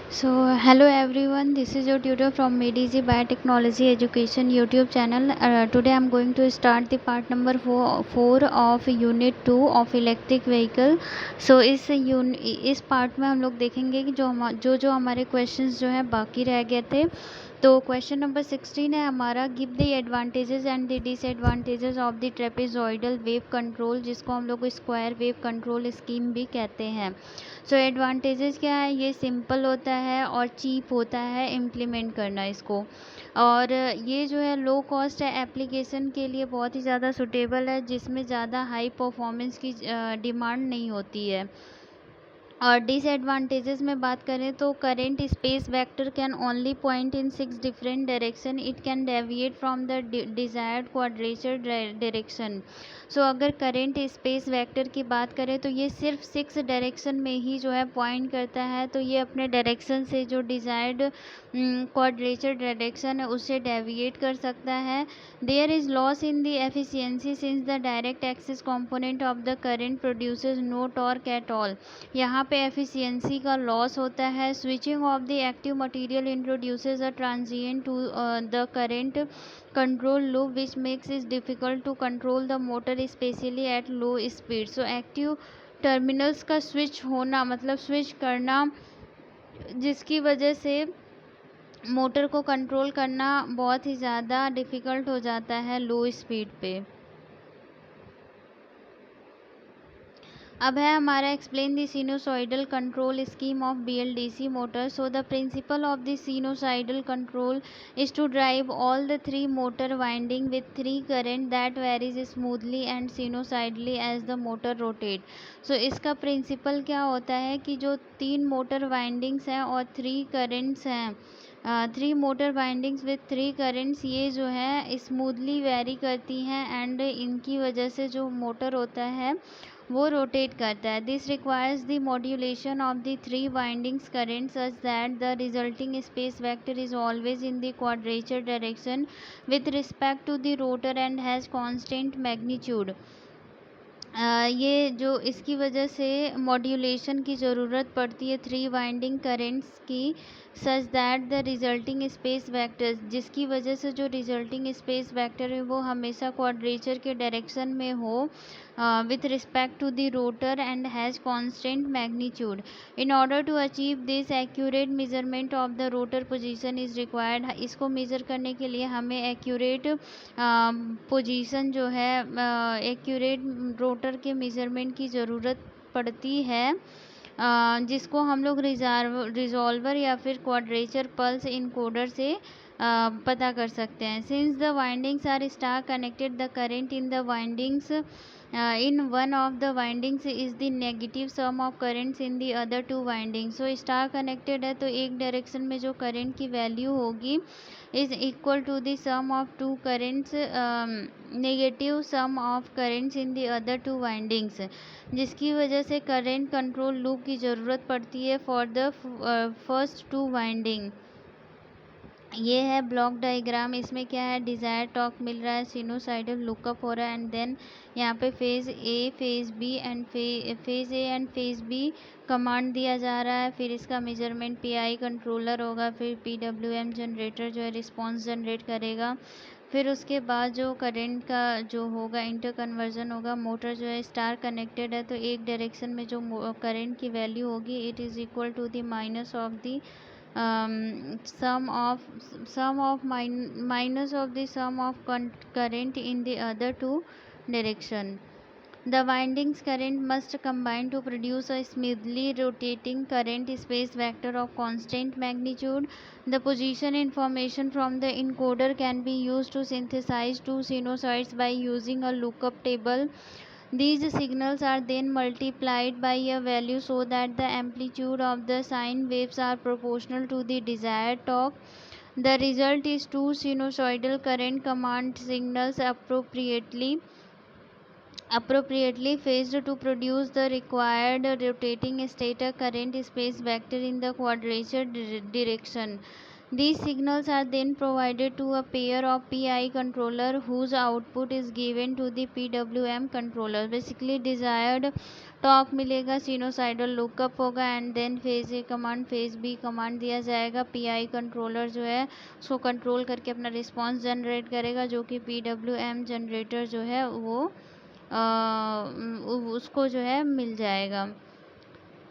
So, hello everyone, this is your tutor from MedEasy Biotechnology Education YouTube channel. Today I am going to start the part number 4 of Unit 2 of Electric Vehicle. So, इस part में हम लोग देखेंगे कि जो हमारे questions जो हैं बाकी रह गए थे। तो क्वेश्चन नंबर 16 है हमारा, give the advantages and the disadvantages of the trapezoidal wave control, जिसको हम लोग स्क्वायर वेव कंट्रोल स्कीम भी कहते हैं। सो एडवांटेजेस क्या है, ये सिंपल होता है और चीप होता है इम्प्लीमेंट करना इसको, और ये जो है लो कॉस्ट है, एप्लीकेशन के लिए बहुत ही ज़्यादा सुटेबल है, जिसमें ज़्यादा हाई परफॉर्मेंस की डिमांड नहीं होती है। और डिसएडवांटेजेस में बात करें तो current space vector can only point in 6 different direction, it can deviate from the desired quadrature direction. So अगर करेंट स्पेस वेक्टर की बात करें तो ये सिर्फ 6 डायरेक्शन में ही जो है पॉइंट करता है, तो ये अपने डायरेक्शन से जो डिजायर्ड क्वाड्रेचर डायरेक्शन है उससे डेविएट कर सकता है। There is loss in the efficiency since the direct axis component of the current produces no torque at all, यहाँ पे एफिशिएंसी का लॉस होता है। Switching off the active material introduces a transient to the current control loop which makes it difficult to control the motor specially at low speed. So active terminals का switch होना मतलब switch करना, जिसकी वजह से motor को control करना बहुत ही ज़्यादा डिफ़िकल्ट हो जाता है लो स्पीड पे। अब है हमारा explain the sinusoidal control scheme of BLDC motor. So the principle of the sinusoidal control is to drive all the 3 motor winding with 3 current that varies smoothly and sinusoidally as the motor rotate. So इसका principle क्या होता है कि जो 3 motor windings हैं और 3 currents हैं, 3 motor windings with 3 currents, ये जो है स्मूथली वेरी करती हैं एंड इनकी वजह से जो मोटर होता है वो रोटेट करता है। This requires the modulation of the 3 windings current such that the resulting space vector is always in the quadrature direction with respect to the rotor and has constant magnitude. ये जो इसकी वजह से मॉड्यूलेशन की ज़रूरत पड़ती है 3 वाइंडिंग करेंट्स की, सच that the resulting space vector, जिसकी वजह से जो रिजल्टिंग स्पेस वेक्टर है वो हमेशा क्वाड्रेचर के डायरेक्शन में हो with respect to the rotor and has constant magnitude. In order to achieve this, accurate measurement of the rotor position is required. इसको मेज़र करने के लिए हमें एक्यूरेट पोजीशन जो है, एक्यूरेट रोटर के मेज़रमेंट की ज़रूरत पड़ती है, जिसको हम लोग रिजॉल्वर या फिर क्वाड्रेचर पल्स इनकोडर से पता कर सकते हैं। Since the windings are star connected, the current in the windings in one of the windings is the negative sum of currents in the other 2 windings. So star connected है तो एक direction में जो करंट की value होगी is equal to the sum of 2 currents, negative sum of currents in the other 2 windings, जिसकी वजह से करंट कंट्रोल लूप की ज़रूरत पड़ती है फॉर द फर्स्ट 2 वाइंडिंग। ये है ब्लॉक डायग्राम, इसमें क्या है, डिज़ायर टॉर्क मिल रहा है, सिनुसाइडल लुकअप हो रहा है, एंड देन यहाँ पे phase A phase B and phase A and phase B command दिया जा रहा है। फिर इसका मेजरमेंट PI कंट्रोलर होगा, फिर PWM जनरेटर जो है रिस्पॉन्स जनरेट करेगा। फिर उसके बाद जो करंट का जो होगा इंटर कन्वर्जन होगा। मोटर जो है स्टार कनेक्टेड है तो एक डायरेक्शन में जो करंट की वैल्यू होगी it is equal to the minus of the minus of the sum of current in the other 2 direction. The windings current must combine to produce a smoothly rotating current space vector of constant magnitude. The position information from the encoder can be used to synthesize 2 sinusoids by using a lookup table. These signals are then multiplied by a value so that the amplitude of the sine waves are proportional to the desired torque. The result is 2 sinusoidal current command signals appropriately phased to produce the required rotating stator current space vector in the quadrature direction. These signals are then provided to a pair of PI controller whose output is given to the PWM controller. Basically desired torque मिलेगा, sinusoidal lookup होगा and then phase A command phase B command दिया जाएगा। Pi controller जो है उसको control करके अपना response generate करेगा, जो कि पीडब्ल्यूएम जनरेटर जो है वो उसको जो है मिल जाएगा।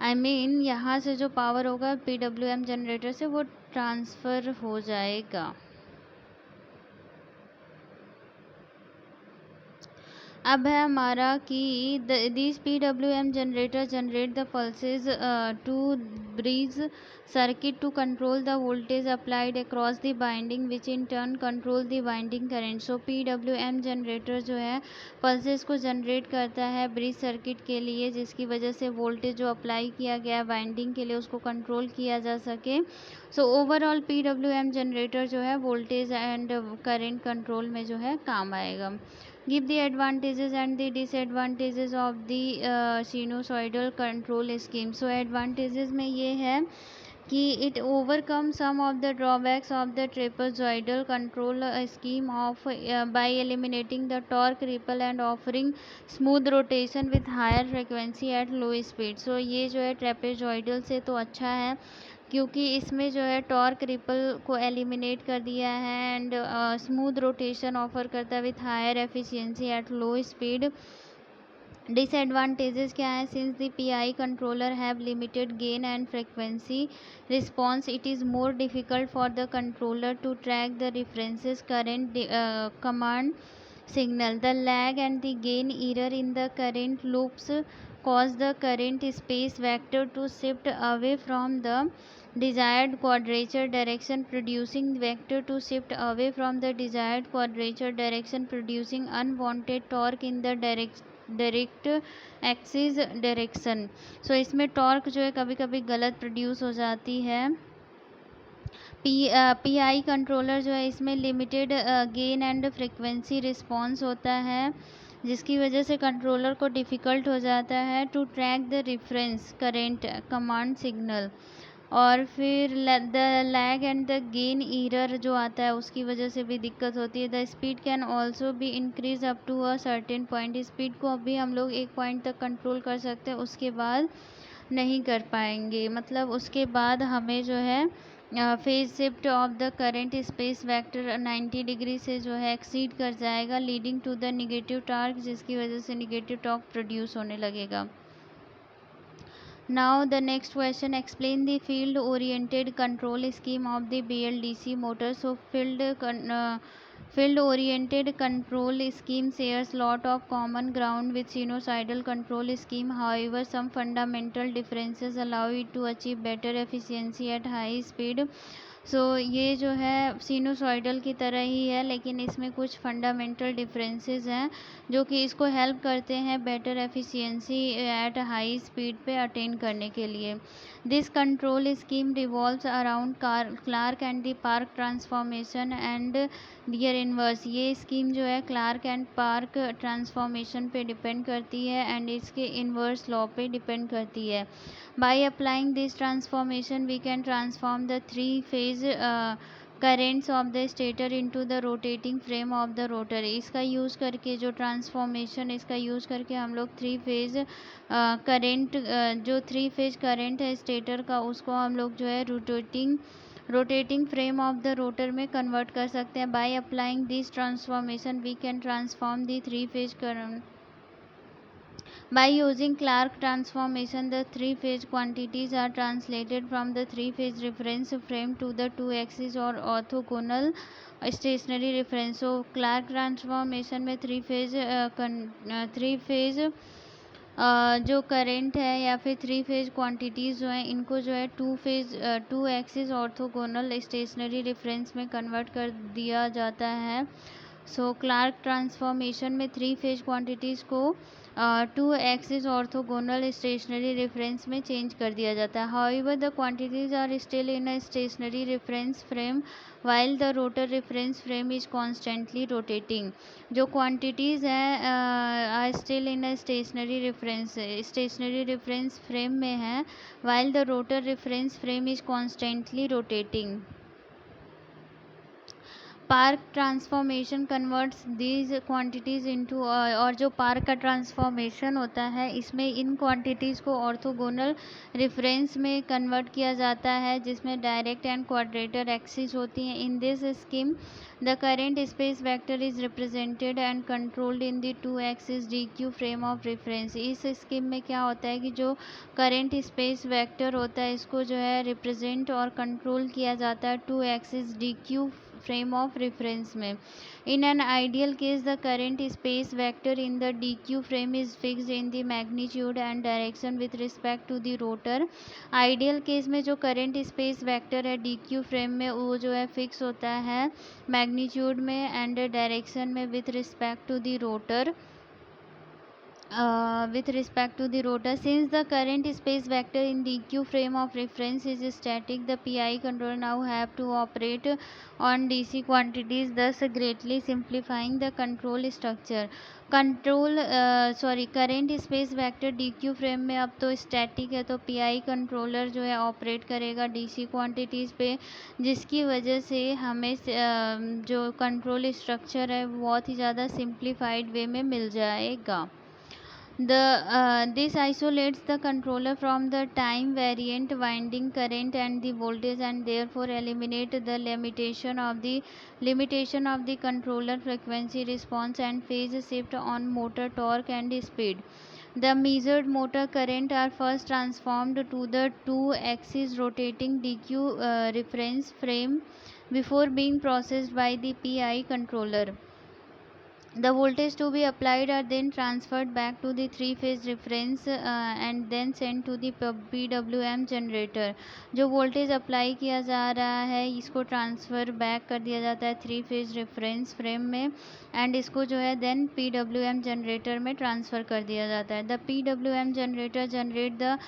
आई मीन यहाँ से जो पावर होगा पीडब्ल्यूएम जनरेटर से वो ट्रांसफ़र हो जाएगा। अब है हमारा कि this PWM generator generate the pulses to bridge circuit to control the voltage applied across the binding which in turn control the binding current. So PWM generator जो है पल्सेस को जनरेट करता है ब्रिज सर्किट के लिए, जिसकी वजह से वोल्टेज जो अप्लाई किया गया बाइंडिंग के लिए उसको कंट्रोल किया जा सके। सो ओवरऑल PWM जनरेटर जो है वोल्टेज एंड करंट कंट्रोल में जो है काम आएगा। Give the advantages and the disadvantages of the sinusoidal control scheme. So advantages में ये है कि it overcomes some of the drawbacks of the trapezoidal control scheme of by eliminating the torque ripple and offering smooth rotation with higher frequency at low speed. So ये जो है trapezoidal से तो अच्छा है क्योंकि इसमें जो है टॉर्क रिपल को एलिमिनेट कर दिया है एंड स्मूथ रोटेशन ऑफर करता है with higher efficiency at low speed. Disadvantages क्या है? Since the PI controller have limited gain and frequency response, it is more difficult for the controller to track the references current command signal. The lag and the gain error in the current loops cause the current space vector to shift away from the desired quadrature direction, producing unwanted torque in the direct axis direction. So इसमें torque जो है कभी कभी गलत produce हो जाती है। Pi controller जो है इसमें limited gain and frequency response होता है, जिसकी वजह से कंट्रोलर को डिफ़िकल्ट हो जाता है to track the reference current command signal. और फिर the lag and the gain error जो आता है उसकी वजह से भी दिक्कत होती है। The speed can also be increase up to a certain point. Speed को अभी हम लोग एक पॉइंट तक कंट्रोल कर सकते हैं, उसके बाद नहीं कर पाएंगे। मतलब उसके बाद हमें जो है phase shift of the current space vector 90 degree से जो है एक्सीड कर जाएगा, leading to the negative torque, जिसकी वजह से निगेटिव टॉर्क प्रोड्यूस होने लगेगा। Now the next question, explain the field oriented control scheme of the BLDC motor. So field oriented control scheme shares lot of common ground with sinusoidal control scheme. However, some fundamental differences allow it to achieve better efficiency at high speed. सो ये जो है sinusoidal की तरह ही है, लेकिन इसमें कुछ fundamental differences हैं जो कि इसको हेल्प करते हैं better efficiency at high speed पे अटेन करने के लिए। This control scheme revolves around Clarke and the Park transformation and their inverse. ये स्कीम जो है क्लार्क एंड पार्क ट्रांसफॉर्मेशन पे डिपेंड करती है एंड इसके इन्वर्स लॉ पे डिपेंड करती है। By applying this transformation, we can transform the three-phase currents of the stator into the rotating frame of the rotor। इसका यूज़ करके जो ट्रांसफॉर्मेशन इसका यूज़ करके हम लोग थ्री फेज़ करंट है स्टेटर का, उसको हम लोग जो है rotating frame of the rotor में कन्वर्ट कर सकते हैं। By applying this transformation we can transform the three phase current. By using Clark transformation, the three-phase quantities are translated from the three-phase reference frame to the two-axis or orthogonal stationary reference। So Clark transformation में three phase जो current है या फिर three phase quantities जो हैं इनको जो है two axis orthogonal stationary reference में कन्वर्ट कर दिया जाता है। सो क्लार्क ट्रांसफॉर्मेशन में थ्री फेज क्वांटिटीज़ को two axis orthogonal stationary reference में चेंज कर दिया जाता है। However the quantities are still in a stationary reference frame while the rotor reference frame is constantly rotating. जो क्वांटिटीज़ हैं are still in a stationary reference frame में है while the rotor reference frame is constantly rotating. Park transformation converts these quantities into, और जो park का transformation होता है इसमें इन क्वांटिटीज़ को ऑर्थोगोनल रेफरेंस में कन्वर्ट किया जाता है, जिसमें डायरेक्ट एंड क्वाड्रेटर एक्सिस होती हैं. In this scheme the current space vector is represented and controlled in the two axis D Q frame of reference. इस स्कीम में क्या होता है कि जो करेंट स्पेस वेक्टर होता है इसको जो है रिप्रेजेंट और कंट्रोल किया जाता है two axis D Q frame of reference में. In an ideal case, the current space vector in the dq frame is fixed in the magnitude and direction with respect to the rotor. Ideal case में जो current space vector है dq frame में वो जो है fix होता है magnitude में and direction में with respect to the rotor. With respect to the rotor, since the current space vector in dq frame of reference is static, the pi controller now have to operate on dc quantities, thus greatly simplifying the control structure. Current space vector dq frame में अब तो static है, तो pi controller जो है operate करेगा DC quantities पे, जिसकी वजह से हमें जो कंट्रोल स्ट्रक्चर है बहुत ही ज़्यादा सिंप्लीफाइड वे में मिल जाएगा. This isolates the controller from the time variant winding current and the voltage, and therefore eliminate the limitation of the controller frequency response and phase shift on motor torque and speed. The measured motor current are first transformed to the two-axis rotating DQ reference frame before being processed by the PI controller. The voltage to be applied are then transferred back to the three-phase reference and then sent to the PWM generator. जो voltage apply किया जा रहा है इसको transfer back कर दिया जाता है थ्री फेज रेफरेंस फ्रेम में, एंड इसको जो है देन PWM जनरेटर में ट्रांसफ़र कर दिया जाता है. The PWM generator generate the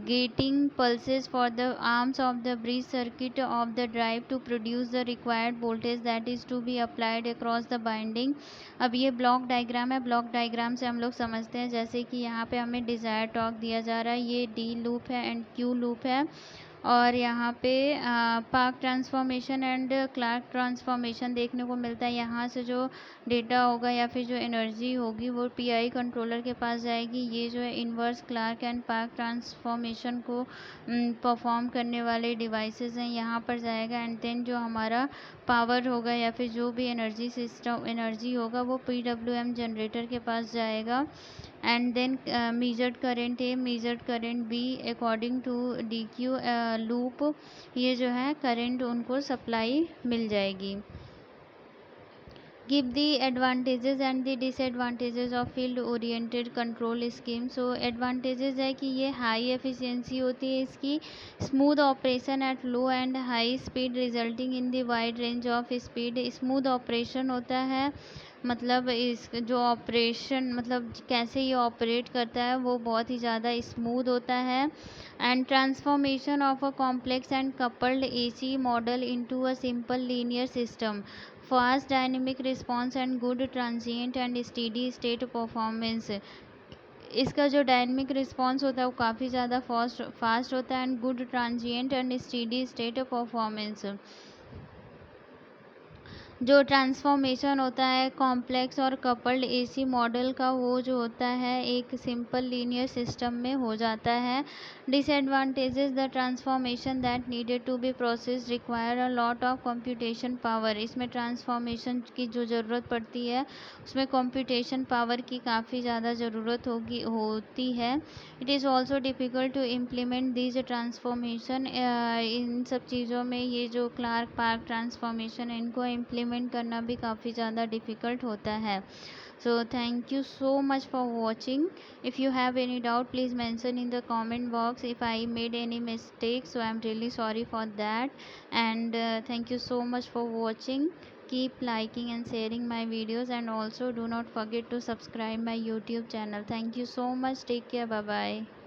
gating pulses for the arms of the bridge circuit of the drive to produce the required voltage that is to be applied across the binding. अब ये block diagram है. Block diagram से हम लोग समझते हैं, जैसे कि यहाँ पे हमें डिज़ायर टॉर्क दिया जा रहा है, ये डी लूप है एंड क्यू लूप है, और यहाँ पे Park transformation and Clarke transformation देखने को मिलता है. यहाँ से जो डेटा होगा या फिर जो एनर्जी होगी वो पीआई कंट्रोलर के पास जाएगी. ये जो है inverse Clarke and Park transformation को परफॉर्म करने वाले डिवाइसेस हैं, यहाँ पर जाएगा, एंड देन जो हमारा पावर होगा या फिर जो भी एनर्जी होगा वो PWM जनरेटर के पास जाएगा. And then measured current A, measured current B according to DQ loop, ये जो है करंट उनको सप्लाई मिल जाएगी. Give the advantages and the disadvantages of field oriented control scheme. So advantages है कि ये हाई एफिशिएंसी होती है इसकी, smooth operation at low and high speed resulting in the wide range of speed. Smooth operation होता है, मतलब इस जो ऑपरेशन मतलब कैसे ये ऑपरेट करता है वो बहुत ही ज़्यादा स्मूथ होता है. And transformation of a complex and coupled AC model into a simple linear system, fast dynamic response and good transient and steady state performance. इसका जो डायनेमिक रिस्पॉन्स होता है वो काफ़ी ज़्यादा फास्ट होता है and good transient and steady state performance. जो ट्रांसफॉर्मेशन होता है कॉम्प्लेक्स और कपल्ड AC मॉडल का वो जो होता है एक सिंपल लीनियर सिस्टम में हो जाता है. Disadvantages, the transformation that needed to be process require a lot of computation power. इसमें ट्रांसफॉर्मेशन की जो ज़रूरत पड़ती है उसमें कंप्यूटेशन पावर की काफ़ी ज़्यादा ज़रूरत होती है. It is also difficult to implement these transformation. इन सब चीज़ों में ये जो क्लार्क पार्क ट्रांसफॉर्मेशन है इनको इम्प्लीमेंट करना भी काफ़ी ज़्यादा डिफ़िकल्ट होता है. So thank you so much for watching. If you have any doubt, please mention in the comment box. If I made any mistake, so I'm really sorry for that. And thank you so much for watching. Keep liking and sharing my videos, and also do not forget to subscribe my YouTube channel. Thank you so much. Take care. Bye bye.